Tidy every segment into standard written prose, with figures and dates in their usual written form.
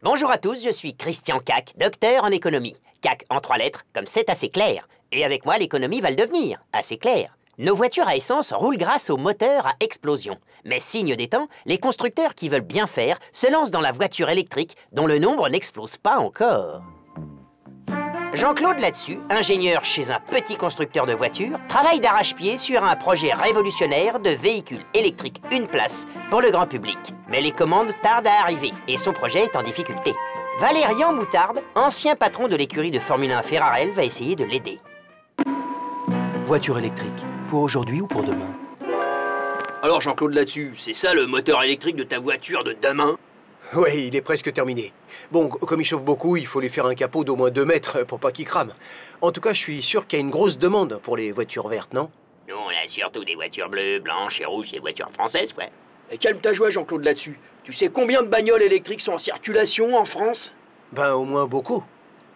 Bonjour à tous, je suis Christian Cac, docteur en économie. Cac en 3 lettres, comme c'est assez clair. Et avec moi, l'économie va le devenir, assez clair. Nos voitures à essence roulent grâce aux moteurs à explosion. Mais signe des temps, les constructeurs qui veulent bien faire se lancent dans la voiture électrique dont le nombre n'explose pas encore. Jean-Claude là-dessus, ingénieur chez un petit constructeur de voitures, travaille d'arrache-pied sur un projet révolutionnaire de véhicules électriques une place pour le grand public. Mais les commandes tardent à arriver et son projet est en difficulté. Valérian Moutarde, ancien patron de l'écurie de Formule 1 Ferrarel, va essayer de l'aider. Voiture électrique, pour aujourd'hui ou pour demain? Alors Jean-Claude là-dessus, c'est ça le moteur électrique de ta voiture de demain? Ouais, il est presque terminé. Bon, comme il chauffe beaucoup, il faut lui faire un capot d'au moins 2 mètres pour pas qu'il crame. En tout cas, je suis sûr qu'il y a une grosse demande pour les voitures vertes, non? Nous, on a surtout des voitures bleues, blanches et rouges, les voitures françaises, quoi. Et calme ta joie Jean-Claude là-dessus. Tu sais combien de bagnoles électriques sont en circulation en France? Ben, au moins beaucoup.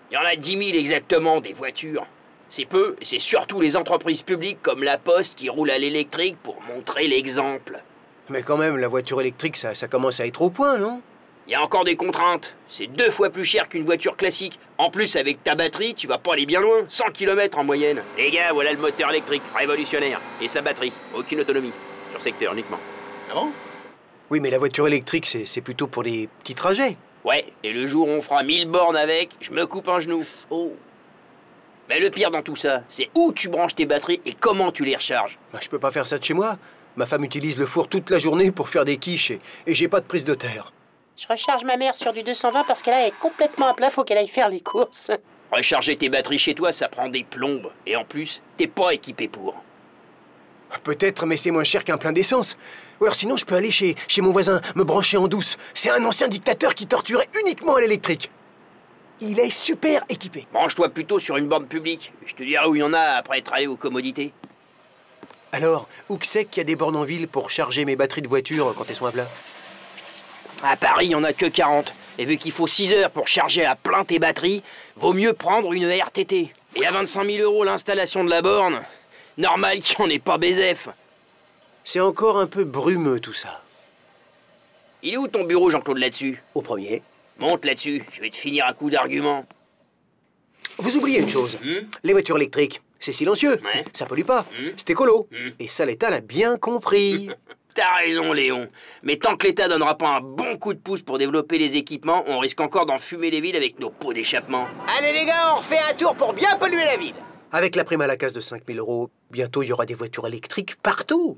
Il y en a 10 000 exactement, des voitures. C'est peu, et c'est surtout les entreprises publiques comme la Poste qui roulent à l'électrique pour montrer l'exemple. Mais quand même, la voiture électrique, ça commence à être au point, non? Il y a encore des contraintes. C'est 2 fois plus cher qu'une voiture classique. En plus, avec ta batterie, tu vas pas aller bien loin. 100 km en moyenne. Les gars, voilà le moteur électrique, révolutionnaire. Et sa batterie, aucune autonomie. Sur secteur uniquement. Ah bon? Oui, mais la voiture électrique, c'est plutôt pour les petits trajets. Ouais, et le jour où on fera 1000 bornes avec, je me coupe un genou. Oh. Mais le pire dans tout ça, c'est où tu branches tes batteries et comment tu les recharges. Ben, je peux pas faire ça de chez moi. Ma femme utilise le four toute la journée pour faire des quiches et j'ai pas de prise de terre. Je recharge ma mère sur du 220 parce qu'elle est complètement à plat, faut qu'elle aille faire les courses. Recharger tes batteries chez toi, ça prend des plombes. Et en plus, t'es pas équipé pour. Peut-être, mais c'est moins cher qu'un plein d'essence. Ou alors sinon, je peux aller chez mon voisin, me brancher en douce. C'est un ancien dictateur qui torturait uniquement à l'électrique. Il est super équipé. Branche-toi plutôt sur une borne publique. Je te dirai où il y en a après être allé aux commodités. Alors, où que c'est qu'il y a des bornes en ville pour charger mes batteries de voiture quand elles sont à plat? À Paris, il n'y en a que 40. Et vu qu'il faut 6 heures pour charger à plein tes batteries, vaut mieux prendre une RTT. Et à 25 000 € l'installation de la borne, normal qu'il n'y en ait pas BZF. C'est encore un peu brumeux tout ça. Il est où ton bureau, Jean-Claude, là-dessus? Au premier. Monte là-dessus, je vais te finir à coup d'arguments. Vous oubliez une chose. Les voitures électriques, c'est silencieux. Ouais. Ça pollue pas. C'est écolo. Et ça, l'État l'a bien compris. T'as raison, Léon. Mais tant que l'État donnera pas un bon coup de pouce pour développer les équipements, on risque encore d'enfumer les villes avec nos pots d'échappement. Allez les gars, on refait un tour pour bien polluer la ville. Avec la prime à la casse de 5 000 €, bientôt il y aura des voitures électriques partout.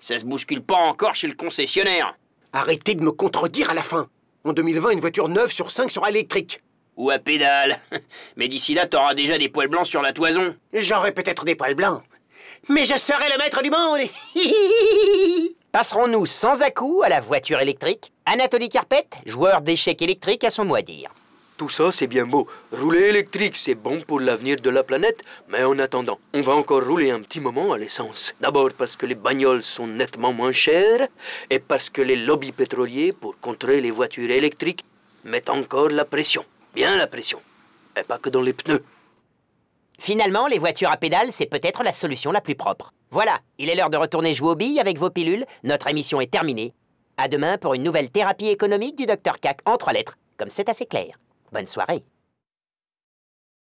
Ça se bouscule pas encore chez le concessionnaire. Arrêtez de me contredire à la fin. En 2020, une voiture 9 sur 5 sera électrique. Ou à pédale. Mais d'ici là, t'auras déjà des poils blancs sur la toison. J'aurai peut-être des poils blancs, mais je serai le maître du monde. Passerons-nous sans à-coup à la voiture électrique? Anatoly Karpet, joueur d'échecs électriques, a son mot à dire. Tout ça, c'est bien beau. Rouler électrique, c'est bon pour l'avenir de la planète, mais en attendant, on va encore rouler un petit moment à l'essence. D'abord parce que les bagnoles sont nettement moins chères, et parce que les lobbies pétroliers, pour contrer les voitures électriques, mettent encore la pression. Bien la pression. Et pas que dans les pneus. Finalement, les voitures à pédales, c'est peut-être la solution la plus propre. Voilà, il est l'heure de retourner jouer aux billes avec vos pilules. Notre émission est terminée. À demain pour une nouvelle thérapie économique du Dr Cac en 3 lettres, comme c'est assez clair. Bonne soirée.